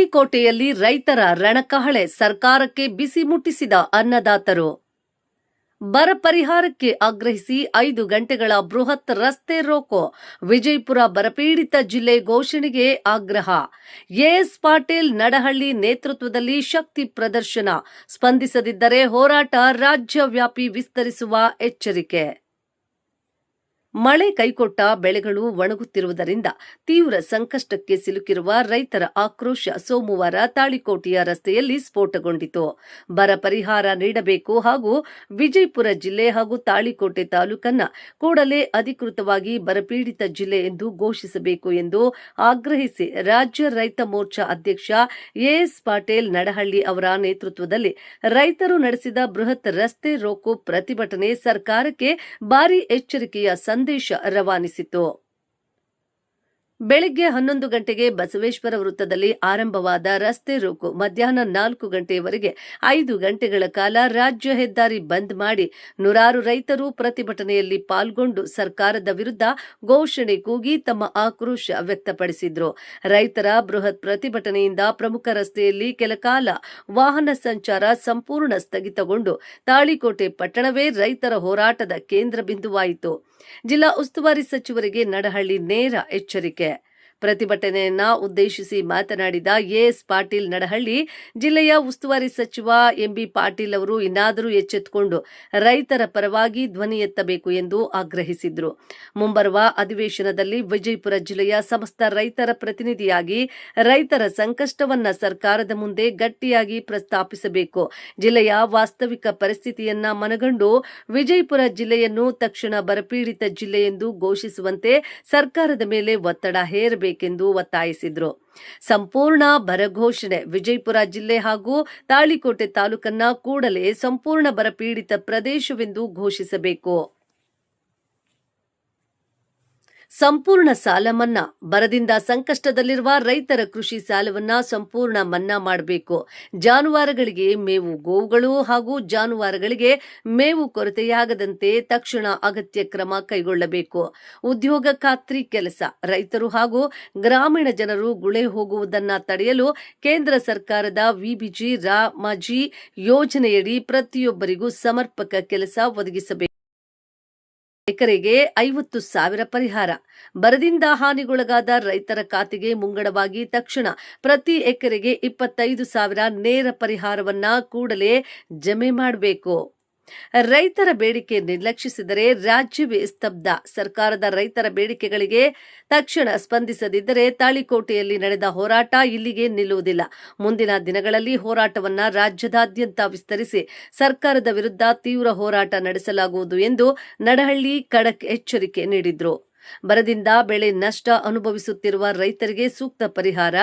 ತಾಳಿಕೋಟೆಯಲ್ಲಿ ರೈತರ ರಣಕಹಳೆ, ಸರ್ಕಾರಕ್ಕೆ ಬಿಸಿ ಮುಟ್ಟಿಸಿದ ಅನ್ನದಾತರು. ಬರ ಪರಿಹಾರಕ್ಕೆ ಆಗ್ರಹಿಸಿ 5 ಗಂಟೆಗಳ ಬೃಹತ್ ರಸ್ತೆ ರೋಕೋ. ವಿಜಯಪುರ ಬರಪೀಡಿತ ಜಿಲ್ಲೆ ಘೋಷಣೆಗೆ ಆಗ್ರಹ. ಎಎಸ್ ಪಾಟೀಲ್ ನಡಹಳ್ಳಿ ನೇತೃತ್ವದಲ್ಲಿ ಶಕ್ತಿ ಪ್ರದರ್ಶನ. ಸ್ಪಂದಿಸದಿದ್ದರೆ ಹೋರಾಟ ರಾಜ್ಯವ್ಯಾಪಿ ವಿಸ್ತರಿಸುವ ಎಚ್ಚರಿಕೆ. ಮಳೆ ಕೈಕೊಟ್ಟ ಬೆಳೆಗಳು ಒಣಗುತ್ತಿರುವುದರಿಂದ ತೀವ್ರ ಸಂಕಷ್ಟಕ್ಕೆ ಸಿಲುಕಿರುವ ರೈತರ ಆಕ್ರೋಶ ಸೋಮವಾರ ತಾಳಿಕೋಟೆಯ ರಸ್ತೆಯಲ್ಲಿ ಸ್ಫೋಟಗೊಂಡಿತು. ಬರ ಪರಿಹಾರ ನೀಡಬೇಕು ಹಾಗೂ ವಿಜಯಪುರ ಜಿಲ್ಲೆ ಹಾಗೂ ತಾಳಿಕೋಟೆ ತಾಲೂಕನ್ನ ಕೂಡಲೇ ಅಧಿಕೃತವಾಗಿ ಬರಪೀಡಿತ ಜಿಲ್ಲೆ ಎಂದು ಘೋಷಿಸಬೇಕು ಎಂದು ಆಗ್ರಹಿಸಿ ರಾಜ್ಯ ರೈತ ಮೋರ್ಚಾ ಅಧ್ಯಕ್ಷ ಎಎಸ್ ಪಾಟೀಲ್ ನಡಹಳ್ಳಿ ಅವರ ನೇತೃತ್ವದಲ್ಲಿ ರೈತರು ನಡೆಸಿದ ಬೃಹತ್ ರಸ್ತೆ ರೋಕೋ ಪ್ರತಿಭಟನೆ ಸರ್ಕಾರಕ್ಕೆ ಭಾರೀ ಎಚ್ಚರಿಕೆಯ ಸಂದೇಶ ರವಾನಿಸಿತು. ಬೆಳಗ್ಗೆ 11 ಗಂಟೆಗೆ ಬಸವೇಶ್ವರ ವೃತ್ತದಲ್ಲಿ ಆರಂಭವಾದ ರಸ್ತೆ ರೋಕೋ ಮಧ್ಯಾಹ್ನ 4 ಗಂಟೆಯವರೆಗೆ 5 ಗಂಟೆಗಳ ಕಾಲ ರಾಜ್ಯ ಹೆದ್ದಾರಿ ಬಂದ್ ಮಾಡಿ ನೂರಾರು ರೈತರು ಪ್ರತಿಭಟನೆಯಲ್ಲಿ ಪಾಲ್ಗೊಂಡು ಸರ್ಕಾರದ ವಿರುದ್ಧ ಘೋಷಣೆ ಕೂಗಿ ತಮ್ಮ ಆಕ್ರೋಶ ವ್ಯಕ್ತಪಡಿಸಿದ್ರು. ರೈತರ ಬೃಹತ್ ಪ್ರತಿಭಟನೆಯಿಂದ ಪ್ರಮುಖ ರಸ್ತೆಯಲ್ಲಿ ಕೆಲಕಾಲ ವಾಹನ ಸಂಚಾರ ಸಂಪೂರ್ಣ ಸ್ಥಗಿತಗೊಂಡು ತಾಳಿಕೋಟೆ ಪಟ್ಟಣವೇ ರೈತರ ಹೋರಾಟದ ಕೇಂದ್ರ ಬಿಂದುವಾಯಿತು. ಜಿಲ್ಲಾ ಉಸ್ತುವಾರಿ ಸಚಿವರಿಗೆ ನಡಹಳ್ಳಿ ನೇರ ಎಚ್ಚರಿಕೆ. ಪ್ರತಿಭಟನೆಯನ್ನ ಉದ್ದೇಶಿಸಿ ಮಾತನಾಡಿದ ಎಎಸ್ ಪಾಟೀಲ್ ನಡಹಳ್ಳಿ, ಜಿಲ್ಲೆಯ ಉಸ್ತುವಾರಿ ಸಚಿವ ಎಂಬಿ ಪಾಟೀಲ್ ಅವರು ಇನ್ನಾದರೂ ಎಚ್ಚೆತ್ತುಕೊಂಡು ರೈತರ ಪರವಾಗಿ ಧ್ವನಿ ಎತ್ತಬೇಕು ಎಂದು ಆಗ್ರಹಿಸಿದ್ರು. ಮುಂಬರುವ ಅಧಿವೇಶನದಲ್ಲಿ ವಿಜಯಪುರ ಜಿಲ್ಲೆಯ ಸಮಸ್ತ ರೈತರ ಪ್ರತಿನಿಧಿಯಾಗಿ ರೈತರ ಸಂಕಷ್ಟವನ್ನ ಸರ್ಕಾರದ ಮುಂದೆ ಗಟ್ಟಿಯಾಗಿ ಪ್ರಸ್ತಾಪಿಸಬೇಕು. ಜಿಲ್ಲೆಯ ವಾಸ್ತವಿಕ ಪರಿಸ್ಥಿತಿಯನ್ನ ಮನಗಂಡು ವಿಜಯಪುರ ಜಿಲ್ಲೆಯನ್ನು ತಕ್ಷಣ ಬರಪೀಡಿತ ಜಿಲ್ಲೆ ಎಂದು ಘೋಷಿಸುವಂತೆ ಸರ್ಕಾರದ ಮೇಲೆ ಒತ್ತಡ ಹೇರಬೇಕು ೆಂದು ಒತ್ತಾಯಿಸಿದ್ರು. ಸಂಪೂರ್ಣ ಬರಘೋಷಣೆ. ವಿಜಯಪುರ ಜಿಲ್ಲೆ ಹಾಗೂ ತಾಳಿಕೋಟೆ ತಾಲೂಕನ್ನ ಕೂಡಲೇ ಸಂಪೂರ್ಣ ಬರಪೀಡಿತ ಪ್ರದೇಶವೆಂದು ಘೋಷಿಸಬೇಕು. ಸಂಪೂರ್ಣ ಸಾಲ ಮನ್ನಾ. ಬರದಿಂದ ಸಂಕಷ್ಟದಲ್ಲಿರುವ ರೈತರ ಕೃಷಿ ಸಾಲವನ್ನ ಸಂಪೂರ್ಣ ಮನ್ನಾ ಮಾಡಬೇಕು. ಜಾನುವಾರುಗಳಿಗೆ ಮೇವು. ಗೋವುಗಳು ಹಾಗೂ ಜಾನುವಾರುಗಳಿಗೆ ಮೇವು ಕೊರತೆಯಾಗದಂತೆ ತಕ್ಷಣ ಅಗತ್ಯ ಕ್ರಮ ಕೈಗೊಳ್ಳಬೇಕು. ಉದ್ಯೋಗ ಖಾತ್ರಿ ಕೆಲಸ. ರೈತರು ಹಾಗೂ ಗ್ರಾಮೀಣ ಜನರು ಗುಳೆ ಹೋಗುವುದನ್ನು ತಡೆಯಲು ಕೇಂದ್ರ ಸರ್ಕಾರದ ವಿಬಿಜಿ ರಾಮಜಿ ಯೋಜನೆಯಡಿ ಪ್ರತಿಯೊಬ್ಬರಿಗೂ ಸಮರ್ಪಕ ಕೆಲಸ ಒದಗಿಸಬೇಕು. ಎಕರೆಗೆ 50,000 ಪರಿಹಾರ. ಬರದಿಂದ ಹಾನಿಗೊಳಗಾದ ರೈತರ ಖಾತೆಗೆ ಮುಂಗಡವಾಗಿ ತಕ್ಷಣ ಪ್ರತಿ ಎಕರೆಗೆ 25,000 ನೇರ ಪರಿಹಾರವನ್ನ ಕೂಡಲೇ ಜಮೆ ಮಾಡಬೇಕು. ರೈತರ ಬೇಡಿಕೆ ನಿರ್ಲಕ್ಷಿಸಿದರೆ ರಾಜ್ಯವೇ ಸ್ತಬ್ಧ. ಸರ್ಕಾರದ ರೈತರ ಬೇಡಿಕೆಗಳಿಗೆ ತಕ್ಷಣ ಸ್ಪಂದಿಸದಿದ್ದರೆ ತಾಳಿಕೋಟೆಯಲ್ಲಿ ನಡೆದ ಹೋರಾಟ ಇಲ್ಲಿಗೆ ನಿಲ್ಲುವುದಿಲ್ಲ. ಮುಂದಿನ ದಿನಗಳಲ್ಲಿ ಹೋರಾಟವನ್ನ ರಾಜ್ಯದಾದ್ಯಂತ ವಿಸ್ತರಿಸಿ ಸರ್ಕಾರದ ವಿರುದ್ಧ ತೀವ್ರ ಹೋರಾಟ ನಡೆಸಲಾಗುವುದು ಎಂದು ನಡಹಳ್ಳಿ ಖಡಕ್ ಎಚ್ಚರಿಕೆ ನೀಡಿದ್ರು. ಬರದಿಂದ ಬೆಳೆ ನಷ್ಟ ಅನುಭವಿಸುತ್ತಿರುವ ರೈತರಿಗೆ ಸೂಕ್ತ ಪರಿಹಾರ,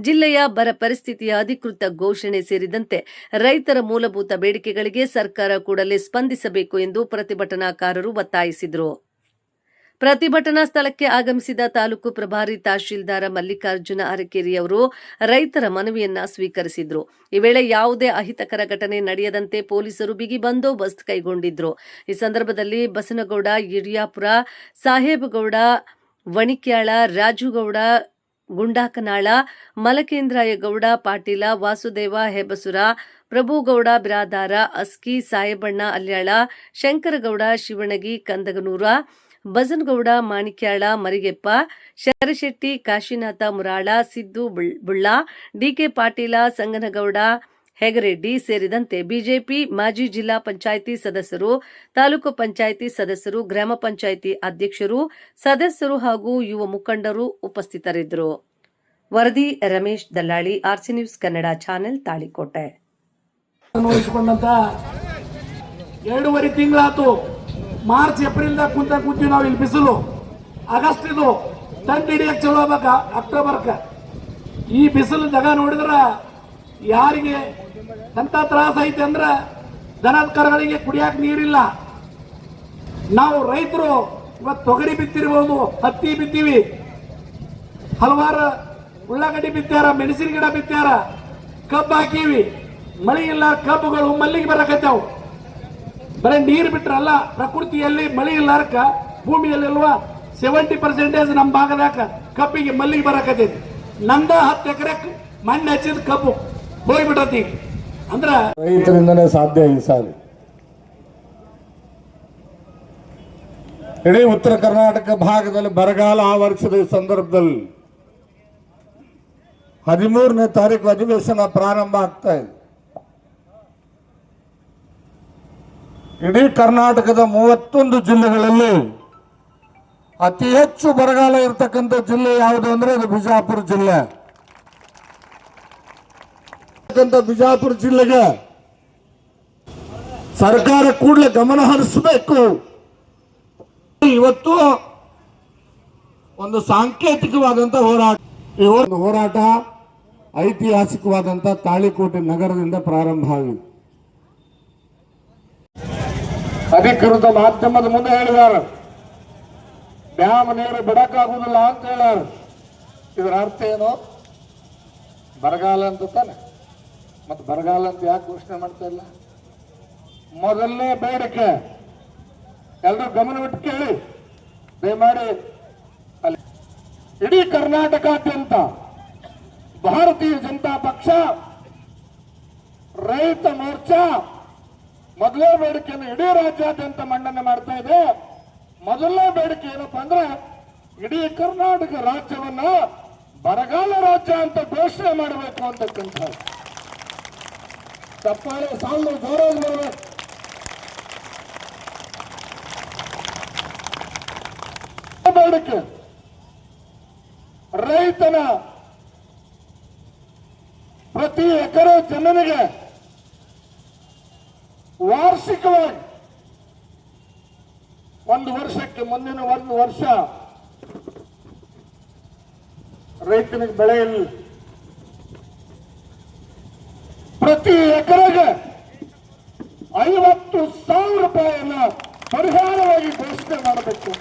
ಜಿಲ್ಲೆಯ ಬರ ಪರಿಸ್ಥಿತಿಯ ಅಧಿಕೃತ ಘೋಷಣೆ ಸೇರಿದಂತೆ ರೈತರ ಮೂಲಭೂತ ಬೇಡಿಕೆಗಳಿಗೆ ಸರ್ಕಾರ ಕೂಡಲೇ ಸ್ಪಂದಿಸಬೇಕು ಎಂದು ಪ್ರತಿಭಟನಾಕಾರರು ಒತ್ತಾಯಿಸಿದರು. ಪ್ರತಿಭಟನಾ ಸ್ಥಳಕ್ಕೆ ಆಗಮಿಸಿದ ತಾಲೂಕು ಪ್ರಭಾರಿ ತಹಶೀಲ್ದಾರ ಮಲ್ಲಿಕಾರ್ಜುನ ಅರಕೇರಿ ಅವರು ರೈತರ ಮನವಿಯನ್ನ ಸ್ವೀಕರಿಸಿದ್ರು. ಈ ವೇಳೆ ಯಾವುದೇ ಅಹಿತಕರ ಘಟನೆ ನಡೆಯದಂತೆ ಪೊಲೀಸರು ಬಿಗಿ ಬಂದೋಬಸ್ತ್ ಕೈಗೊಂಡಿದ್ರು. ಈ ಸಂದರ್ಭದಲ್ಲಿ ಬಸನಗೌಡ ಯಡಿಯಾಪುರ, ಸಾಹೇಬಗೌಡ ವಣಿಕ್ಯಾಳ, ರಾಜುಗೌಡ ಗುಂಡಾಕನಾಳ, ಮಲಕೇಂದ್ರಾಯಗೌಡ ಪಾಟೀಲ, ವಾಸುದೇವ ಹೆಬಸುರ, ಪ್ರಭುಗೌಡ ಬಿರಾದಾರ, ಅಸ್ಕಿ, ಸಾಯಬಣ್ಣ ಅಲ್ಯಾಳ, ಶಂಕರಗೌಡ ಶಿವಣಗಿ ಕಂದಗನೂರ, ಬಸನಗೌಡ ಮಾಣಿಕ್ಯಾಳ, ಮರಿಗೆಪ್ಪ, ಶರಶೆಟ್ಟಿ, ಕಾಶಿನಾಥ ಮುರಾಳ, ಸಿದ್ದು ಬುಳ್ಳ, ಡಿಕೆ ಪಾಟೀಲ, ಸಂಗನಗೌಡ ಹೆಗರೆಡ್ಡಿ ಸೇರಿದಂತೆ ಬಿಜೆಪಿ ಮಾಜಿ ಜಿಲ್ಲಾ ಪಂಚಾಯಿತಿ ಸದಸ್ಯರು, ತಾಲೂಕು ಪಂಚಾಯಿತಿ ಸದಸ್ಯರು, ಗ್ರಾಮ ಪಂಚಾಯಿತಿ ಅಧ್ಯಕ್ಷರು, ಸದಸ್ಯರು ಹಾಗೂ ಯುವ ಮುಖಂಡರು ಉಪಸ್ಥಿತರಿದ್ದರು. ವರದಿ Ramesh Dallali, RC news Kannada channel, Talikote. 2.5 ತಿಂಗಳಾತು. ಮಾರ್ಚ್ ಏಪ್ರಿಲ್ದಾಗ ಕೂತೀವಿ ನಾವು ಇಲ್ಲಿ. ಬಿಸಿಲು ಆಗಸ್ಟ್ ಇದು ತಂದು ಹಿಡಿಯಕ್ಕೆ ಚಲೋ ಆಗ್ಬೇಕ ಅಕ್ಟೋಬರ್ಕ. ಈ ಬಿಸಿಲು ದಗ ನೋಡಿದ್ರ ಯಾರಿಗೆ ಎಂತ ತ್ರಾಸ ಐತೆ ಅಂದ್ರೆ ದನದ ಕರುಗಳಿಗೆ ಕುಡಿಯಾಕ ನೀರಿಲ್ಲ. ನಾವು ರೈತರು ಇವತ್ತು ತೊಗರಿ ಬಿತ್ತಿರ್ಬೋದು, ಹತ್ತಿ ಬಿತ್ತೀವಿ, ಹಲವಾರು ಉಳ್ಳಾಗಡ್ಡಿ ಬಿತ್ತಾರ, ಮೆಣಸಿನ ಗಿಡ ಬಿತ್ತಾರ, ಕಬ್ಬು ಹಾಕೀವಿ. ಮಳೆ ಇಲ್ಲ, ಕಬ್ಬುಗಳು ಮಲ್ಲಿಗೆ ಬರಕತ್ತಾವು. ಬರೀ ನೀರು ಬಿಟ್ರಲ್ಲ, ಪ್ರಕೃತಿಯಲ್ಲಿ ಮಳೆ ಇಲ್ಲಾರಕ ಭೂಮಿಯಲ್ಲಿಲ್ವಾ 70% ನಮ್ಮ ಭಾಗದಾಗ ಕಬ್ಬಿಗೆ ಮಲ್ಲಿಗೆ ಬರಕತ್ತೈತಿ. ನಂದ 10 ಎಕರೆ ಮಣ್ಣು ಹಚ್ಚಿದ ಕಬ್ಬು ಹೋಗ್ಬಿಟ್ಟತಿ. ಅಂದ್ರ ರೈತರಿಂದನೇ ಸಾಧ್ಯ ಈ ಸಾರಿ. ಇಡೀ ಉತ್ತರ ಕರ್ನಾಟಕ ಭಾಗದಲ್ಲಿ ಬರಗಾಲ ಆವರಿಸಿದ ಈ ಸಂದರ್ಭದಲ್ಲಿ 13ನೇ ತಾರೀಕು ಅಧಿವೇಶನ ಪ್ರಾರಂಭ ಆಗ್ತಾ ಇದೆ. ಇಡೀ ಕರ್ನಾಟಕದ 31 ಜಿಲ್ಲೆಗಳಲ್ಲಿ ಅತಿ ಹೆಚ್ಚು ಬರಗಾಲ ಇರತಕ್ಕಂಥ ಜಿಲ್ಲೆ ಯಾವುದು ಅಂದ್ರೆ ಅದು ಬಿಜಾಪುರ ಜಿಲ್ಲೆ. ಬಿಜಾಪುರ ಜಿಲ್ಲೆಗೆ ಸರ್ಕಾರ ಕೂಡಲೇ ಗಮನ ಹರಿಸಬೇಕು. ಇವತ್ತು ಒಂದು ಸಾಂಕೇತಿಕವಾದಂತ ಹೋರಾಟ, ಈ ಹೋರಾಟ ಐತಿಹಾಸಿಕವಾದಂತ ತಾಳಿಕೋಟೆ ನಗರದಿಂದ ಪ್ರಾರಂಭ ಆಗಿದೆ. ಅಧಿಕೃತ ಮಾಧ್ಯಮದ ಮುಂದೆ ಹೇಳಿದ್ದಾರೆ, ಡ್ಯಾಮ್ ನೀರು ಬಿಡಕ್ಕಾಗುದಿಲ್ಲ ಅಂತ ಹೇಳ್ಯಾರ. ಇದರ ಅರ್ಥ ಏನು? ಬರಗಾಲ ಅಂತ ತಾನೆ. ಮತ್ತೆ ಬರಗಾಲ ಅಂತ ಯಾಕೆ ಘೋಷಣೆ ಮಾಡ್ತಾ ಇಲ್ಲ? ಮೊದಲನೇ ಬೇಡಿಕೆ ಎಲ್ಲರೂ ಗಮನವಿಟ್ಟು ಕೇಳಿ ದಯಮಾಡಿ. ಅಲ್ಲಿ ಇಡೀ ಕರ್ನಾಟಕಾದ್ಯಂತ ಭಾರತೀಯ ಜನತಾ ಪಕ್ಷ ರೈತ ಮೋರ್ಚಾ ಮೊದಲನೇ ಬೇಡಿಕೆಯನ್ನು ಇಡೀ ರಾಜ್ಯಾದ್ಯಂತ ಮಂಡನೆ ಮಾಡ್ತಾ ಇದೆ. ಮೊದಲನೇ ಬೇಡಿಕೆ ಏನಪ್ಪಾ ಅಂದ್ರೆ ಇಡೀ ಕರ್ನಾಟಕ ರಾಜ್ಯವನ್ನ ಬರಗಾಲ ರಾಜ್ಯ ಅಂತ ಘೋಷಣೆ ಮಾಡಬೇಕು ಅಂತಕ್ಕಂಥ ತಪ್ಪಾಳೆ ಸಾಲು ಜೋರಾಗಿ ಬರಬೇಕು. ಬೇಡಿಕೆ ರೈತನ ಪ್ರತಿ ಎಕರೆ ಜಮೀನಿಗೆ ವಾರ್ಷಿಕವಾಗಿ ಒಂದು ವರ್ಷಕ್ಕೆ ಮುಂದಿನ ಒಂದು ವರ್ಷ ರೈತನಿಗೆ ಬೆಳೆ ಇಲ್ಲ. ಪ್ರತಿ ಎಕರೆಗೆ 50,000 ರೂಪಾಯಿಯನ್ನ ಪರಿಹಾರವಾಗಿ ಘೋಷಣೆ ಮಾಡಬೇಕು.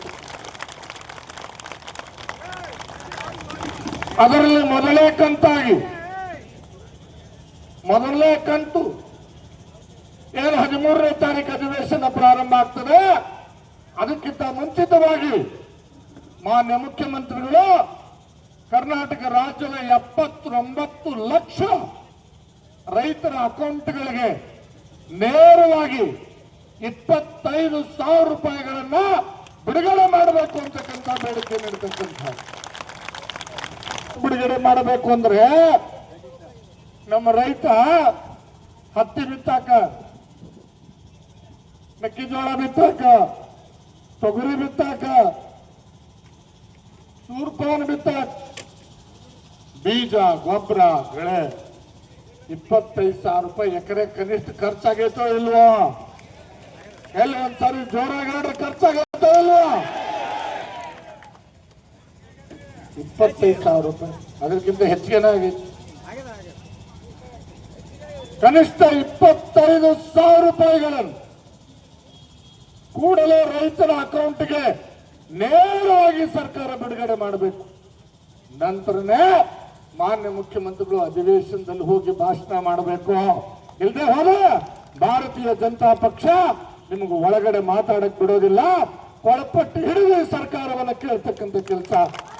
ಅದರಲ್ಲಿ ಮೊದಲನೇ ಕಂತು ಏನು 13ನೇ ತಾರೀಕು ಅಧಿವೇಶನ ಪ್ರಾರಂಭ ಆಗ್ತದೆ. ಅದಕ್ಕಿಂತ ಮುಂಚಿತವಾಗಿ ಮಾನ್ಯ ಮುಖ್ಯಮಂತ್ರಿಗಳು ಕರ್ನಾಟಕ ರಾಜ್ಯದ 79 ಲಕ್ಷ ರೈತರ ಅಕೌಂಟ್ಗಳಿಗೆ ನೇರವಾಗಿ 25,000 ರೂಪಾಯಿಗಳನ್ನ ಬಿಡುಗಡೆ ಮಾಡಬೇಕು ಅಂತಕ್ಕಂಥ ಬೇಡಿಕೆ ನೀಡತಕ್ಕಂಥ. ಬಿಡುಗಡೆ ಮಾಡಬೇಕು ಅಂದ್ರೆ ನಮ್ಮ ರೈತ ಹತ್ತಿ ಬಿತ್ತಾಕ, ಮೆಕ್ಕೆಜೋಳ ಬಿತ್ತಾಕ, ತೊಗರಿ ಬಿತ್ತಾಕ, ಸೂರ್ಪಾನ ಬಿತ್ತಾಕ, ಬೀಜ ಗೊಬ್ಬರ ಬೆಳೆ 25,000 ರೂಪಾಯಿ ಎಕರೆ ಕನಿಷ್ಠ ಖರ್ಚಾಗೈತೋ ಇಲ್ವೋ? ಎಲ್ಲಿ ಒಂದ್ಸರಿ ಜೋರಾಗಿ ಹೇಳ್ರೆ ಖರ್ಚಾಗೈತೋ ಇಲ್ವೋ? 25,000 ರೂಪಾಯಿ, ಅದಕ್ಕಿಂತ ಹೆಚ್ಚಿಗೆನೇ ಆಗೈತಿ. ಕನಿಷ್ಠ 25,000 ರೂಪಾಯಿಗಳನ್ನು ಕೂಡಲೇ ರೈತರ ಅಕೌಂಟ್ಗೆ ನೇರವಾಗಿ ಸರ್ಕಾರ ಬಿಡುಗಡೆ ಮಾಡಬೇಕು. ನಂತರನೇ ಮಾನ್ಯ ಮುಖ್ಯಮಂತ್ರಿಗಳು ಅಧಿವೇಶನದಲ್ಲಿ ಹೋಗಿ ಭಾಷಣ ಮಾಡಬೇಕು. ಇಲ್ಲದೆ ಹೋದ್ರೆ ಭಾರತೀಯ ಜನತಾ ಪಕ್ಷ ನಿಮಗೆ ಒಳಗಡೆ ಮಾತಾಡಕ್ ಬಿಡೋದಿಲ್ಲ. ಒಳಪಟ್ಟು ಹಿಡಿದು ಸರ್ಕಾರವನ್ನು ಕೇಳ್ತಕ್ಕಂಥ ಕೆಲಸ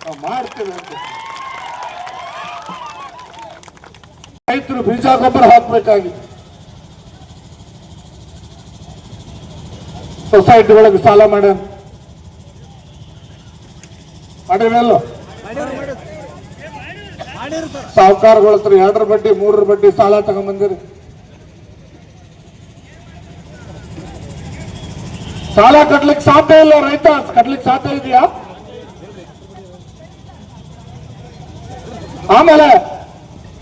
ನಾವು ಮಾಡ್ತೇವೆ ಅಂತ. ರೈತರು ಬೀಜ ಗೊಬ್ಬರ ಹಾಕಬೇಕಾಗಿತ್ತು. ಸೊಸೈಟಿ ಒಳಗೆ ಸಾಲ ಮಾಡಿರಲ್ಲ. ಸಾಹುಕಾರಗಳ ಹತ್ರ 2 ಬಡ್ಡಿ 3 ಬಡ್ಡಿ ಸಾಲ ತಗೊಂಡ್ಬಂದಿರಿ. ಸಾಲ ಕಟ್ಲಿಕ್ಕೆ ಸಾಧ್ಯ ಇಲ್ಲ. ರೈತ ಕಟ್ಲಿಕ್ಕೆ ಸಾಧ್ಯ ಇದೆಯಾ? ಆಮೇಲೆ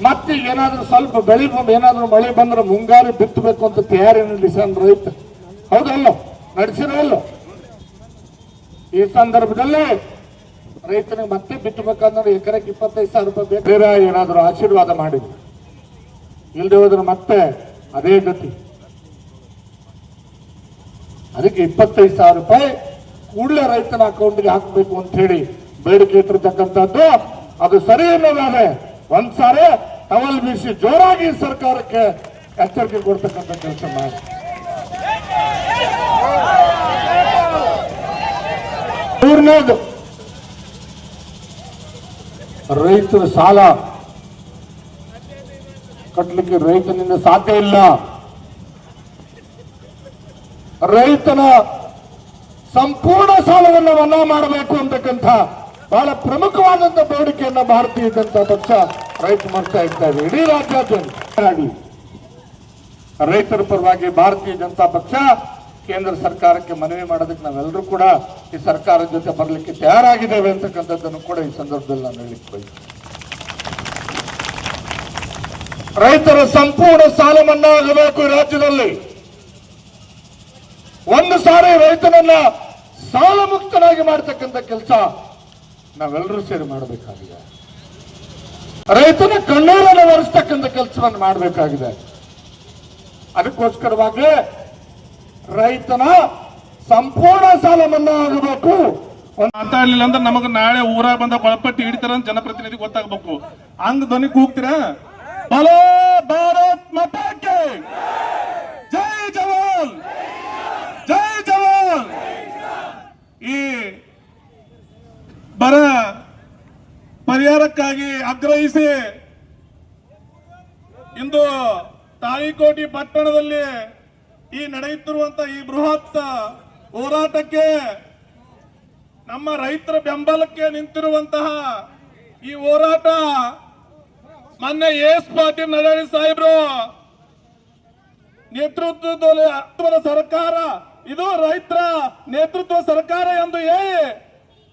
ಮತ್ತೆ ಏನಾದ್ರೂ ಸ್ವಲ್ಪ ಏನಾದ್ರೂ ಮಳೆ ಬಂದ್ರೆ ಮುಂಗಾರು ಬಿತ್ತಬೇಕು ಅಂತ ತಯಾರಿ ನಡೆಸನ್ ರೈತ. ಹೌದಲ್ಲ? ನಡೆಸಿರಲ್ಲ. ಈ ಸಂದರ್ಭದಲ್ಲಿ ರೈತನಿಗೆ ಮತ್ತೆ ಬಿತ್ತಬೇಕಂದ್ರೆ ಎಕರೆಗೆ 25,000 ರೂಪಾಯಿ ಬೇಕು. ಬೇರೆ ಏನಾದರೂ ಆಶೀರ್ವಾದ ಮಾಡಿದ್ರು, ಇಲ್ಲದೆ ಹೋದ್ರೆ ಮತ್ತೆ ಅದೇ ಗತಿ. ಅದಕ್ಕೆ 25,000 ರೂಪಾಯಿ ಕೂಡಲೇ ರೈತನ ಅಕೌಂಟ್ಗೆ ಹಾಕಬೇಕು ಅಂತ ಹೇಳಿ ಬೇಡಿಕೆ ಇಟ್ಟಿರ್ತಕ್ಕಂಥದ್ದು. ಅದು ಸರಿ ಅನ್ನೋದಾದ್ರೆ ಒಂದ್ಸಾರಿ ಟವಲ್ ಬೀಸಿ ಜೋರಾಗಿ ಸರ್ಕಾರಕ್ಕೆ ಎಚ್ಚರಿಕೆ ಕೊಡ್ತಕ್ಕಂಥ ಕೆಲಸ ಮಾಡಿ. ಮೂರನೇದು, ರೈತರ ಸಾಲ ಕಟ್ಟಲಿಕ್ಕೆ ರೈತನಿಂದ ಸಾಧ್ಯ ಇಲ್ಲ. ರೈತನ ಸಂಪೂರ್ಣ ಸಾಲವನ್ನು ಮನ್ನಾ ಮಾಡಬೇಕು ಅಂತಕ್ಕಂಥ ಬಹಳ ಪ್ರಮುಖವಾದಂತ ಬೇಡಿಕೆಯನ್ನ ಭಾರತೀಯ ಜನತಾ ಪಕ್ಷ ರೈತ ಮಾಡ್ತಾ ಇರ್ತಾ ಇದೆ. ಇಡೀ ರಾಜ್ಯಾದ್ಯಂತ ರೈತರ ಪರವಾಗಿ ಭಾರತೀಯ ಜನತಾ ಪಕ್ಷ ಕೇಂದ್ರ ಸರ್ಕಾರಕ್ಕೆ ಮನವಿ ಮಾಡೋದಕ್ಕೆ ನಾವೆಲ್ಲರೂ ಕೂಡ ಈ ಸರ್ಕಾರದ ಜೊತೆ ಬರಲಿಕ್ಕೆ ತಯಾರಾಗಿದ್ದೇವೆ ಅಂತಕ್ಕಂಥದ್ದನ್ನು ಕೂಡ ಈ ಸಂದರ್ಭದಲ್ಲಿ ನಾನು ಹೇಳಿಕ್ಕೆ ಬಯಸ್ತೇನೆ. ರೈತರ ಸಂಪೂರ್ಣ ಸಾಲ ಮನ್ನಾ ಆಗಬೇಕು ಈ ರಾಜ್ಯದಲ್ಲಿ. ಒಂದು ಸಾರಿ ರೈತನನ್ನ ಸಾಲ ಮುಕ್ತನಾಗಿ ಮಾಡತಕ್ಕಂಥ ಕೆಲಸ ನಾವೆಲ್ಲರೂ ಸೇರಿ ಮಾಡಬೇಕಾಗಿದೆ. ರೈತನ ಕಣ್ಣೀರನ್ನು ಒರೆಸ್ತಕ್ಕಂಥ ಕೆಲಸವನ್ನು ಮಾಡಬೇಕಾಗಿದೆ. ಅದಕ್ಕೋಸ್ಕರವಾಗಿ ರೈತನ ಸಂಪೂರ್ಣ ಸಾಲ ಮನ್ನಾ ಆಗಬೇಕು. ಮಾತಾಡ್ಲಿಲ್ಲ ಅಂದ್ರೆ ನಮಗ ನಾಳೆ ಊರಾಗ ಬಂದ ಕೊಳಪಟ್ಟಿ ಹಿಡಿತಾರ ಅಂತ ಜನಪ್ರತಿನಿಧಿ ಗೊತ್ತಾಗಬೇಕು. ಹಂಗ ಧ್ವನಿ ಕೂಗ್ತೀರಾ? ಬಲೋ ಭಾರತ್ ಮಾತಾ ಕಿ ಜೈ ಜವಾನ್, ಜೈ ಜವಾನ್. ಈ ಬರ ಪರಿಹಾರಕ್ಕಾಗಿ ಆಗ್ರಹಿಸಿ ಇಂದು ತಾಳಿಕೋಟೆ ಪಟ್ಟಣದಲ್ಲಿ ಈ ನಡೆಯುತ್ತಿರುವಂತಹ ಈ ಬೃಹತ್ ಹೋರಾಟಕ್ಕೆ ನಮ್ಮ ರೈತರ ಬೆಂಬಲಕ್ಕೆ ನಿಂತಿರುವಂತಹ ಈ ಹೋರಾಟ ಮೊನ್ನೆ ಎಸ್ ಪಾಟೀಲ್ ನಡಹಳ್ಳಿ ಸಾಹೇಬ್ರು ನೇತೃತ್ವದ ಸರ್ಕಾರ, ಇದು ರೈತರ ನೇತೃತ್ವ ಸರ್ಕಾರ ಎಂದು ಹೇಳಿ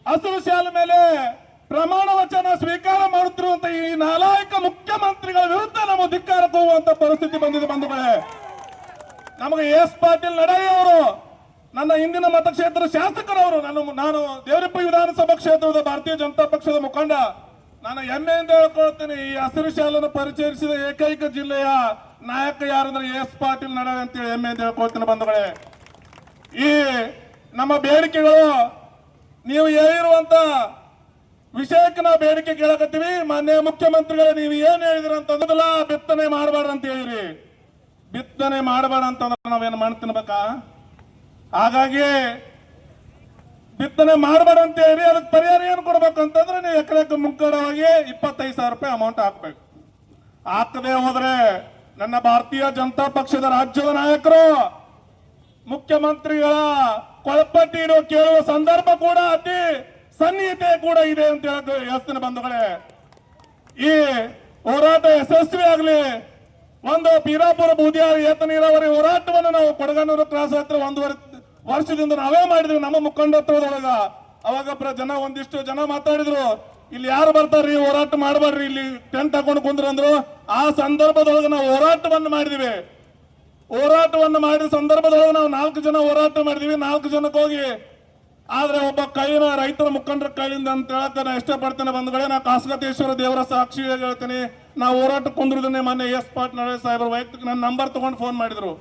ಹಸಿರು ಶಾಲೆ ಮೇಲೆ ಪ್ರಮಾಣ ವಚನ ಸ್ವೀಕಾರ ಮಾಡುತ್ತಿರುವಂತ ಈ ನಾಲಾಯಕ ಮುಖ್ಯಮಂತ್ರಿಗಳ ವಿರುದ್ಧ ನಾವು ಧಿಕ್ಕಾರ ಕೂಗುವಂತ ಪರಿಸ್ಥಿತಿ ಬಂದಿದೆ ಬಂಧುಗಳೇ. ನಮಗೆ ಎಸ್ ಪಾಟೀಲ್ ನಡಹಳ್ಳಿ ಅವರು ನನ್ನ ಹಿಂದಿನ ಮತಕ್ಷೇತ್ರ ಶಾಸಕರವರು. ನಾನು ದೇವರಪ್ಪ ವಿಧಾನಸಭಾ ಕ್ಷೇತ್ರದ ಭಾರತೀಯ ಜನತಾ ಪಕ್ಷದ ಮುಖಂಡ. ನಾನು ಹೆಮ್ಮೆಯಿಂದ ಹೇಳ್ಕೊಳ್ತೇನೆ, ಈ ಹಸಿರು ಶಾಲೆಯನ್ನು ಪರಿಚಯಿಸಿದ ಏಕೈಕ ಜಿಲ್ಲೆಯ ನಾಯಕ ಯಾರಂದ್ರೆ ಎಸ್ ಪಾಟೀಲ್ ನಡಹಳ್ಳಿ ಅಂತೇಳಿ ಹೆಮ್ಮೆಯಿಂದ ಹೇಳ್ಕೊಳ್ತೇನೆ ಬಂಧುಗಳೇ. ಈ ನಮ್ಮ ಬೇಡಿಕೆಗಳು ನೀವು ಹೇಳಿರುವಂತ ವಿಷಯಕ್ಕೆ ನಾವು ಬೇಡಿಕೆ ಕೇಳಕತ್ತೀವಿ. ಮಾನ್ಯ ಮುಖ್ಯಮಂತ್ರಿಗಳು ನೀವು ಏನ್ ಹೇಳಿದ್ರಿ ಅಂತಂದ್ರಲ್ಲ, ಬಿತ್ತನೆ ಮಾಡಬೇಡ ಅಂತ ಹೇಳಿರಿ. ಬಿತ್ತನೆ ಮಾಡಬೇಡ ಅಂತಂದ್ರೆ ನಾವೇನು ಮಾಡಿ ತಿನ್ಬೇಕಾ? ಹಾಗಾಗಿ ಬಿತ್ತನೆ ಮಾಡಬೇಡ ಅಂತ ಹೇಳಿ ಅದಕ್ಕೆ ಪರಿಹಾರ ಏನು ಕೊಡ್ಬೇಕು ಅಂತಂದ್ರೆ ನೀವು ಎಕರೆಕ್ಕೆ ಮುಂಗಡವಾಗಿ 25,000 ರೂಪಾಯಿ ಅಮೌಂಟ್ ಹಾಕ್ಬೇಕು. ಹಾಕದೆ ಹೋದ್ರೆ ನನ್ನ ಭಾರತೀಯ ಜನತಾ ಪಕ್ಷದ ರಾಜ್ಯದ ನಾಯಕರು ಮುಖ್ಯಮಂತ್ರಿಗಳ ಕೊಳಪಟ್ಟಿ ಇಡುವ ಕೇಳುವ ಸಂದರ್ಭ ಕೂಡ ಅತಿ ಸನ್ನಿಹಿತೆ ಕೂಡ ಇದೆ ಅಂತ ಹೇಳ್ತೀನಿ ಬಂಧುಗಳೇ. ಈ ಹೋರಾಟ ಯಶಸ್ವಿ ಆಗಲಿ. ಒಂದು ಪೀರಾಪುರ ಬೂದಿಯಾರ ಏತ ನೀರಾವರಿ ಹೋರಾಟವನ್ನು ನಾವು ಕೊಡಗನೂರು ಕ್ರಾಸ್ ಹತ್ರ 1.5 ವರ್ಷದಿಂದ ನಾವೇ ಮಾಡಿದ್ವಿ ನಮ್ಮ ಮುಖಂಡತ್ವದೊಳಗ. ಅವಾಗ ಒಂದಿಷ್ಟು ಜನ ಮಾತಾಡಿದ್ರು, ಇಲ್ಲಿ ಯಾರು ಬರ್ತಾರ್ರಿ ಹೋರಾಟ ಮಾಡಬೇಡ್ರಿ, ಇಲ್ಲಿ ಟೆಂಟ್ ಹಾಕೊಂಡು ಕುಂದ್ರು ಅಂದ್ರು. ಆ ಸಂದರ್ಭದೊಳಗೆ ನಾವು ಹೋರಾಟವನ್ನು ಮಾಡಿದ್ವಿ. ಹೋರಾಟವನ್ನು ಮಾಡಿದ ಸಂದರ್ಭದೊಳಗೆ ನಾವು 4 ಜನ ಹೋರಾಟ ಮಾಡಿದ್ವಿ. 4 ಜನಕ್ಕೆ ಹೋಗಿ ಆದ್ರೆ ಒಬ್ಬ ಕೈನ ರೈತರ ಮುಖಂಡರ ಕೈಲಿಂದ ಅಂತ ಹೇಳಕ್ ನಾ ಇಷ್ಟಪಡ್ತೇನೆ ಬಂಧುಗಳೇ. ನಾ ಕಾಸಗತೇಶ್ವರ ದೇವರ ಸಾಕ್ಷಿ ಹೇಳ್ತೀನಿ, ನಾವು ಹೋರಾಟ ಕುಂದ್ರದನ್ನೇ ಮೊನ್ನೆ ಎಸ್ ಪಾಟೀಲ್ ನಡಹಳ್ಳಿ ಸಾಹೇಬರು ವೈಯಕ್ತಿಕ ನನ್ನ ನಂಬರ್ ತಗೊಂಡು ಫೋನ್ ಮಾಡಿದ್ರು.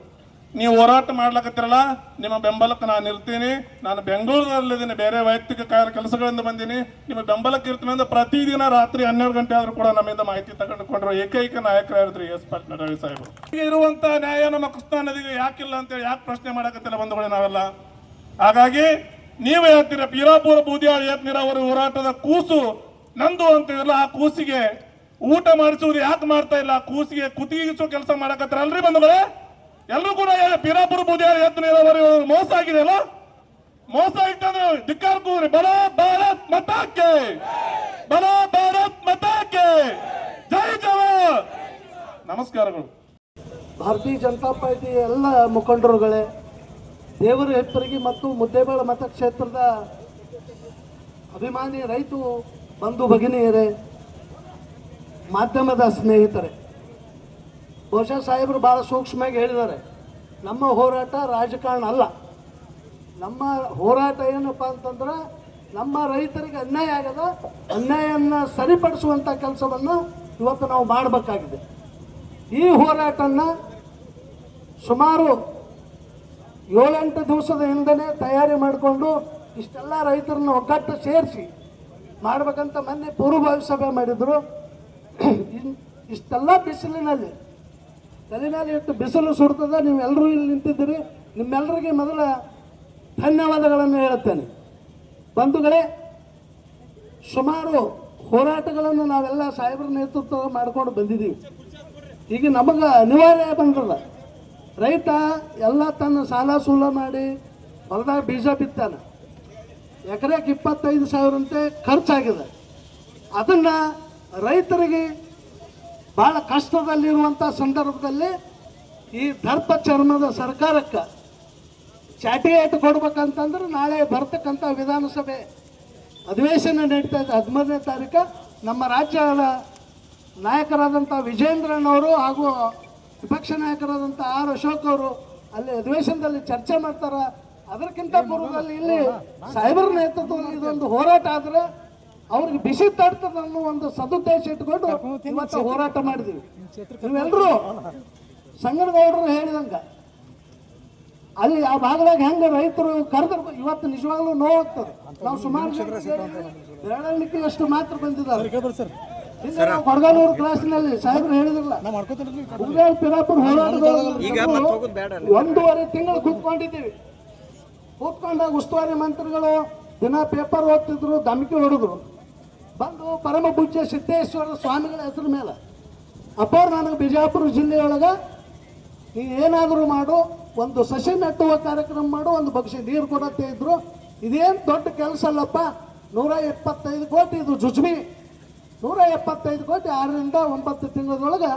ನೀವು ಹೋರಾಟ ಮಾಡ್ಲಕತ್ತಿರಲ್ಲ, ನಿಮ್ಮ ಬೆಂಬಲಕ್ಕೆ ನಾನು ಇರ್ತೀನಿ. ನಾನು ಬೆಂಗಳೂರಲ್ಲಿದ್ದೀನಿ, ಬೇರೆ ವೈಯಕ್ತಿಕ ಕೆಲಸಗಳಿಂದ ಬಂದೀನಿ, ನಿಮ್ಮ ಬೆಂಬಲಕ್ಕೆ ಇರ್ತೀನಿ ಅಂತ ಪ್ರತಿದಿನ ರಾತ್ರಿ 12 ಗಂಟೆ ಆದ್ರೂ ಕೂಡ ನಮ್ಮಿಂದ ಮಾಹಿತಿ ತಗೊಂಡುಕೊಂಡ್ರು ಏಕೈಕ ನಾಯಕರು ಹೇಳಿದ್ರು ಎಸ್ ಪಾಟೀಲ್ ನಡಹಳ್ಳಿ ಸಾಹೇಬರು. ಈಗ ಇರುವಂತ ನ್ಯಾಯ ನಮ್ಮ ಕೃಷ್ಣಾ ನದಿಗೆ ಯಾಕಿಲ್ಲ ಅಂತೇಳಿ ಯಾಕೆ ಪ್ರಶ್ನೆ ಮಾಡಕತ್ತಿಲ್ಲ ಬಂಧುಗಳೇ ನಾವೆಲ್ಲ. ಹಾಗಾಗಿ ನೀವು ಹೇಳ್ತೀರ ಪೀರಾಪುರ ಬೂದಿಯಾಳ ಏತ ನೀರಾವರಿ ಹೋರಾಟದ ಕೂಸು ನಂದು ಅಂತ ಹೇಳಿಲ್ಲ. ಆ ಕೂಸಿಗೆ ಊಟ ಮಾಡಿಸುವುದು ಯಾಕೆ ಮಾಡ್ತಾ ಇಲ್ಲ? ಆ ಕೂಸಿಗೆ ಕುತ್ತಿಗಿಸೋ ಕೆಲಸ ಮಾಡಕತ್ತಾರಲ್ರಿ ಬಂಧುಗಳೇ. ಎಲ್ಲರೂ ಕೂಡ ಪೀರಾಪುರ ಬೂದಿಯಾಳ ಏತ ನೀರಾವರಿ ಮೋಸ ಆಗಿದೆ ಅಲ್ಲ, ಮೋಸ ಆಗಿತ್ತಂದ್ರೆ ಧಿಕ್ಕಾರ ಕೂಗ್ರಿ. ಬಲೋ ಭಾರತ್ ಮಾತಾ ಕಿ, ಬಲೋ ಭಾರತ್ ಮಾತಾ ಕಿ, ಜೈ ಜವಾನ್. ನಮಸ್ಕಾರಗಳು. ಭಾರತೀಯ ಜನತಾ ಪಾರ್ಟಿ ಎಲ್ಲ ಮುಖಂಡರುಗಳೇ, ದೇವರ ಹೆಪ್ಪರಿಗೆ ಮತ್ತು ಮುದ್ದೇಬೇಳ ಮತಕ್ಷೇತ್ರದ ಅಭಿಮಾನಿ ರೈತ ಬಂಧು ಭಗಿನಿಯರೇ, ಮಾಧ್ಯಮದ ಸ್ನೇಹಿತರೆ, ಬಹುಶಃ ಸಾಹೇಬರು ಭಾಳ ಸೂಕ್ಷ್ಮವಾಗಿ ಹೇಳಿದ್ದಾರೆ. ನಮ್ಮ ಹೋರಾಟ ರಾಜಕಾರಣ ಅಲ್ಲ. ನಮ್ಮ ಹೋರಾಟ ಏನಪ್ಪ ಅಂತಂದ್ರೆ ನಮ್ಮ ರೈತರಿಗೆ ಅನ್ಯಾಯ ಆಗದ, ಅನ್ಯಾಯವನ್ನು ಸರಿಪಡಿಸುವಂಥ ಕೆಲಸವನ್ನು ಇವತ್ತು ನಾವು ಮಾಡಬೇಕಾಗಿದೆ. ಈ ಹೋರಾಟವನ್ನು ಸುಮಾರು 7-8 ದಿವಸದ ಹಿಂದನೇ ತಯಾರಿ ಮಾಡಿಕೊಂಡು ಇಷ್ಟೆಲ್ಲ ರೈತರನ್ನ ಒಗ್ಗಟ್ಟು ಸೇರಿಸಿ ಮಾಡ್ಬೇಕಂತ ಮೊನ್ನೆ ಪೂರ್ವಭಾವಿ ಸಭೆ ಮಾಡಿದ್ರು. ಇಷ್ಟೆಲ್ಲ ಬಿಸಿಲಿನಲ್ಲಿ ತಲೆ ಮೇಲೆ ಇಟ್ಟು ಬಿಸಿಲು ಸುಡ್ತದೆ. ನೀವೆಲ್ಲರೂ ಇಲ್ಲಿ ನಿಂತಿದ್ದೀರಿ, ನಿಮ್ಮೆಲ್ಲರಿಗೆ ಮೊದಲ ಧನ್ಯವಾದಗಳನ್ನು ಹೇಳುತ್ತೇನೆ. ಬಂಧುಗಳೇ, ಸುಮಾರು ಹೋರಾಟಗಳನ್ನು ನಾವೆಲ್ಲ ಸಾಹೇಬರ ನೇತೃತ್ವ ಮಾಡ್ಕೊಂಡು ಬಂದಿದ್ದೀವಿ. ಈಗ ನಮಗೆ ಅನಿವಾರ್ಯ ಬಂದದ. ರೈತ ಎಲ್ಲ ತನ್ನ ಸಾಲ ಸೂಲ ಮಾಡಿ ಹೊಲದಾಗ ಬೀಜ ಬಿತ್ತಾನೆ, ಎಕರೆಗೆ 25,000 ಅಂತೆ ಖರ್ಚಾಗಿದೆ. ಅದನ್ನು ರೈತರಿಗೆ ಭಾಳ ಕಷ್ಟದಲ್ಲಿರುವಂಥ ಸಂದರ್ಭದಲ್ಲಿ ಈ ದರ್ಪ ಚರ್ಮದ ಸರ್ಕಾರಕ್ಕೆ ಚಾಟಿಯೇಟ್ ಕೊಡ್ಬೇಕಂತಂದ್ರೆ ನಾಳೆ ಬರ್ತಕ್ಕಂಥ ವಿಧಾನಸಭೆ ಅಧಿವೇಶನ ನಡೀತಾ ಇದೆ 11ನೇ ತಾರೀಕು. ನಮ್ಮ ರಾಜ್ಯದ ನಾಯಕರಾದಂಥ ವಿಜೇಂದ್ರನವರು ಹಾಗೂ ವಿಪಕ್ಷ ನಾಯಕರಾದಂಥ ಆರ್ ಅಶೋಕ್ ಅವರು ಅಲ್ಲಿ ಅಧಿವೇಶನದಲ್ಲಿ ಚರ್ಚೆ ಮಾಡ್ತಾರೆ. ಅದಕ್ಕಿಂತ ಪೂರ್ವದಲ್ಲಿ ಇಲ್ಲಿ ಸಾಹೇಬರ ನೇತೃತ್ವದಲ್ಲಿ ಇದೊಂದು ಹೋರಾಟ ಆದರೆ ಅವ್ರಿಗೆ ಬಿಸಿ ತಡ್ತದೆ ಅನ್ನೋ ಒಂದು ಸದುದ್ದೇಶ ಇಟ್ಕೊಂಡು ಇವತ್ತು ಹೋರಾಟ ಮಾಡಿದ್ದೀವಿ. ನೀವೆಲ್ಲರೂ ಸಂಗನಗೌಡರು ಹೇಳಿದಂಗೆ ಅಲ್ಲಿ ಆ ಭಾಗದಾಗ ಹೆಂಗೆ ರೈತರು ಕರೆದ್ರೆ ಇವತ್ತು ನಿಜವಾಗ್ಲೂ ನೋವಾಗ್ತದೆ. ನಾವು ಸುಮಾರು ಬೆರಳಿಕೆ ಅಷ್ಟು ಮಾತ್ರ ಬಂದಿದ್ದಾರೆ. ಕೊಡಗಾಲೂರು ಕ್ಲಾಸ್ನಲ್ಲಿ ಸಾಹೇಬ್ರು ಹೇಳಿದ್ರಲ್ಲ, ಹುಬ್ಳ್ಳಿ ಪಿರಾಪುರ ಹೋರಾಟದಲ್ಲಿ 1.5 ತಿಂಗಳು ಕೂತ್ಕೊಂಡಿದ್ದೀವಿ. ಕೂತ್ಕೊಂಡಾಗ ಉಸ್ತುವಾರಿ ಮಂತ್ರಿಗಳು ದಿನ ಪೇಪರ್ ಓದ್ತಿದ್ರು, ಧಮಕಿ ಹೊಡೆದ್ರು. ಬಂದು ಪರಮ ಪೂಜ್ಯ ಸಿದ್ದೇಶ್ವರ ಸ್ವಾಮಿಗಳ ಹೆಸರು ಮೇಲೆ ಅಪ್ಪವ್ರು ನನಗೆ ಬಿಜಾಪುರ ಜಿಲ್ಲೆಯೊಳಗೆ ನೀ ಏನಾದರೂ ಮಾಡು, ಒಂದು ಸಸಿ ನೆಟ್ಟುವ ಕಾರ್ಯಕ್ರಮ ಮಾಡು, ಒಂದು ಬಗ್ಸಿ ನೀರು ಕೊಡತ್ತೆ ಇದ್ರು. ಇದೇನು ದೊಡ್ಡ ಕೆಲಸ ಅಲ್ಲಪ್ಪ, 125 ಕೋಟಿ ಇದು ಜುಜ್ಮಿ, 175 ಕೋಟಿ 6ರಿಂದ 9 ತಿಂಗಳೊಳಗೆ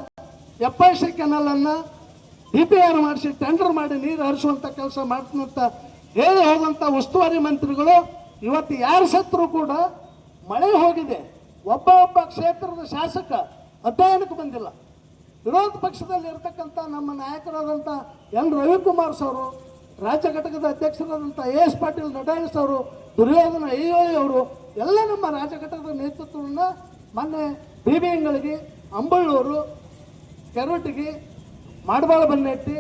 FIC ಕೆನಲನ್ನು DPR ಮಾಡಿಸಿ ಟೆಂಡರ್ ಮಾಡಿ ನೀರು ಹರಿಸುವಂಥ ಕೆಲಸ ಮಾಡ್ತೀನಂತ ಹೇಳಿ ಹೋದಂಥ ಉಸ್ತುವಾರಿ ಮಂತ್ರಿಗಳು ಇವತ್ತು ಯಾರು ಸತ್ರು ಕೂಡ ಮಳೆ ಹೋಗಿದೆ. ಒಬ್ಬ ಕ್ಷೇತ್ರದ ಶಾಸಕ ಅಧ್ಯಯನಕ್ಕೆ ಬಂದಿಲ್ಲ. ವಿರೋಧ ಪಕ್ಷದಲ್ಲಿ ಇರ್ತಕ್ಕಂಥ ನಮ್ಮ ನಾಯಕರಾದಂಥ ಎನ್ ರವಿಕುಮಾರ್ ಅವರು, ರಾಜ್ಯ ಘಟಕದ ಅಧ್ಯಕ್ಷರಾದಂಥ AS ಪಾಟೀಲ್ ನಡಾಳಿಸ್ ಅವರು, ದುರ್ಯೋಧನ ಐಹೊಳಿ ಅವರು ಎಲ್ಲ ನಮ್ಮ ರಾಜ್ಯ ಘಟಕದ ನೇತೃತ್ವವನ್ನು ಮೊನ್ನೆ BBಂಗಳಿಗೆ, ಅಂಬಳ್ಳೂರು, ಕೆರೋಟಿಗೆ, ಮಾಡಬಾಳ ಬನ್ನೆಟ್ಟಿ,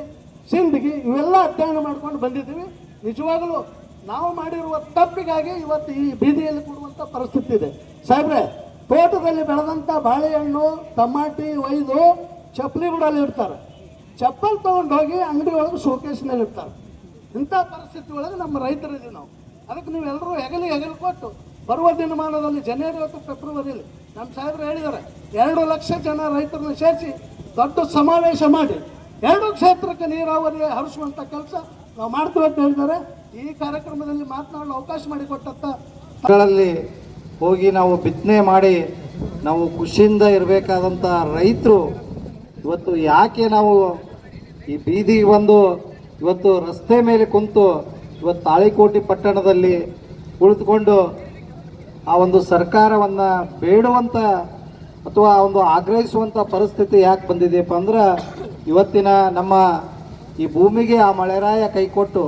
ಸಿಂದಗಿ ಇವೆಲ್ಲ ಅಧ್ಯಯನ ಮಾಡ್ಕೊಂಡು ಬಂದಿದ್ದೀವಿ. ನಿಜವಾಗಲೂ ನಾವು ಮಾಡಿರುವ ತಪ್ಪಿಗಾಗಿ ಇವತ್ತು ಈ ಬೀದಿಯಲ್ಲಿ ಕೊಡುವಂಥ ಪರಿಸ್ಥಿತಿ ಇದೆ. ಸಾಹೇಬ್ರೆ, ತೋಟದಲ್ಲಿ ಬೆಳೆದಂಥ ಬಾಳೆಹಣ್ಣು ಟಮಾಟಿ ಒಯ್ದು ಚಪ್ಪಲಿ ಬುಡಲ್ಲಿ ಇಡ್ತಾರೆ, ಚಪ್ಪಲ್ ತೊಗೊಂಡು ಹೋಗಿ ಅಂಗಡಿ ಒಳಗೆ ಶೋಕೇಸ್ನಲ್ಲಿ ಇಡ್ತಾರೆ. ಇಂಥ ಪರಿಸ್ಥಿತಿ ಒಳಗೆ ನಮ್ಮ ರೈತರಿದ್ದೀವಿ ನಾವು. ಅದಕ್ಕೆ ನೀವೆಲ್ಲರೂ ಹೆಗಲು ಕೊಟ್ಟು ಬರುವ ದಿನಮಾನದಲ್ಲಿ ಜನವರಿ ಮತ್ತು ಫೆಬ್ರವರಿಯಲ್ಲಿ ನಮ್ಮ ಸಾಹೇಬರು ಹೇಳಿದ್ದಾರೆ 2 ಲಕ್ಷ ಜನ ರೈತರನ್ನ ಸೇರಿಸಿ ದೊಡ್ಡ ಸಮಾವೇಶ ಮಾಡಿ 2 ಕ್ಷೇತ್ರಕ್ಕೆ ನೀರಾವರಿ ಹರಿಸುವಂಥ ಕೆಲಸ ನಾವು ಮಾಡ್ತೀವಿ ಅಂತ ಹೇಳಿದ್ದಾರೆ. ಈ ಕಾರ್ಯಕ್ರಮದಲ್ಲಿ ಮಾತನಾಡಲು ಅವಕಾಶ ಮಾಡಿಕೊಟ್ಟಂಥ ಹೋಗಿ ನಾವು ಬಿತ್ತನೆ ಮಾಡಿ ನಾವು ಖುಷಿಯಿಂದ ಇರಬೇಕಾದಂಥ ರೈತರು ಇವತ್ತು ಯಾಕೆ ನಾವು ಈ ಬೀದಿಗೆ ಬಂದು ಇವತ್ತು ರಸ್ತೆ ಮೇಲೆ ಕುಂತು ಇವತ್ತು ತಾಳಿಕೋಟೆ ಪಟ್ಟಣದಲ್ಲಿ ಕುಳಿತುಕೊಂಡು ಆ ಒಂದು ಸರ್ಕಾರವನ್ನು ಬೇಡುವಂಥ ಅಥವಾ ಒಂದು ಆಗ್ರಹಿಸುವಂಥ ಪರಿಸ್ಥಿತಿ ಯಾಕೆ ಬಂದಿದೆಯಪ್ಪ ಅಂದ್ರೆ ಇವತ್ತಿನ ನಮ್ಮ ಈ ಭೂಮಿಗೆ ಆ ಮಳೆರಾಯ ಕೈಕೊಟ್ಟು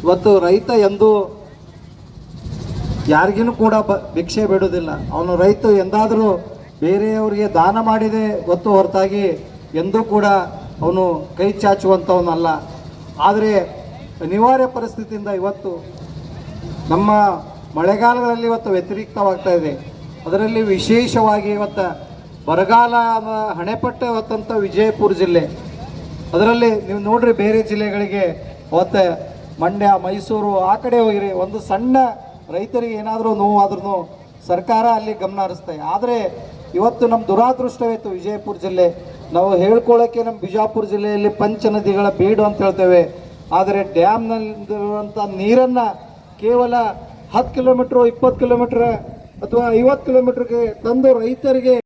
ಇವತ್ತು ರೈತ ಎಂದೂ ಯಾರಿಗೂ ಕೂಡ ಭಿಕ್ಷೆ ಬಿಡೋದಿಲ್ಲ. ಅವನು ರೈತ ಎಂದಾದರೂ ಬೇರೆಯವರಿಗೆ ದಾನ ಮಾಡಿದೆ ಗೊತ್ತು ಹೊರತಾಗಿ ಎಂದೂ ಕೂಡ ಅವನು ಕೈ ಚಾಚುವಂಥವನಲ್ಲ. ಆದರೆ ಅನಿವಾರ್ಯ ಪರಿಸ್ಥಿತಿಯಿಂದ ಇವತ್ತು ನಮ್ಮ ಮಳೆಗಾಲಗಳಲ್ಲಿ ಇವತ್ತು ವ್ಯತಿರಿಕ್ತವಾಗ್ತಾ ಇದೆ. ಅದರಲ್ಲಿ ವಿಶೇಷವಾಗಿ ಇವತ್ತು ಬರಗಾಲ ಹಣೆಪಟ್ಟ ಇವತ್ತಂತ ವಿಜಯಪುರ ಜಿಲ್ಲೆ, ಅದರಲ್ಲಿ ನೀವು ನೋಡ್ರಿ ಬೇರೆ ಜಿಲ್ಲೆಗಳಿಗೆ ಅವತ್ತು ಮಂಡ್ಯ, ಮೈಸೂರು ಆ ಕಡೆ ಹೋಗಿರಿ, ಒಂದು ಸಣ್ಣ ರೈತರಿಗೆ ಏನಾದರೂ ನೋವಾದ್ರೂ ಸರ್ಕಾರ ಅಲ್ಲಿ ಗಮನ ಹರಿಸ್ತಾ ಇದೆ. ಆದರೆ ಇವತ್ತು ನಮ್ಮ ದುರಾದೃಷ್ಟವಿತ್ತು ವಿಜಯಪುರ ಜಿಲ್ಲೆ. ನಾವು ಹೇಳ್ಕೊಳ್ಳೋಕ್ಕೆ ನಮ್ಮ ಬಿಜಾಪುರ ಜಿಲ್ಲೆಯಲ್ಲಿ ಪಂಚನದಿಗಳ ಬೀಡು ಅಂತ ಹೇಳ್ತೇವೆ. ಆದರೆ ಡ್ಯಾಮ್ನಲ್ಲಿರುವಂಥ ನೀರನ್ನು ಕೇವಲ 10 ಕಿಲೋಮೀಟ್ರು, 20 ಕಿಲೋಮೀಟ್ರ್ ಅಥವಾ 50 ಕಿಲೋಮೀಟ್ರಿಗೆ ತಂದು ರೈತರಿಗೆ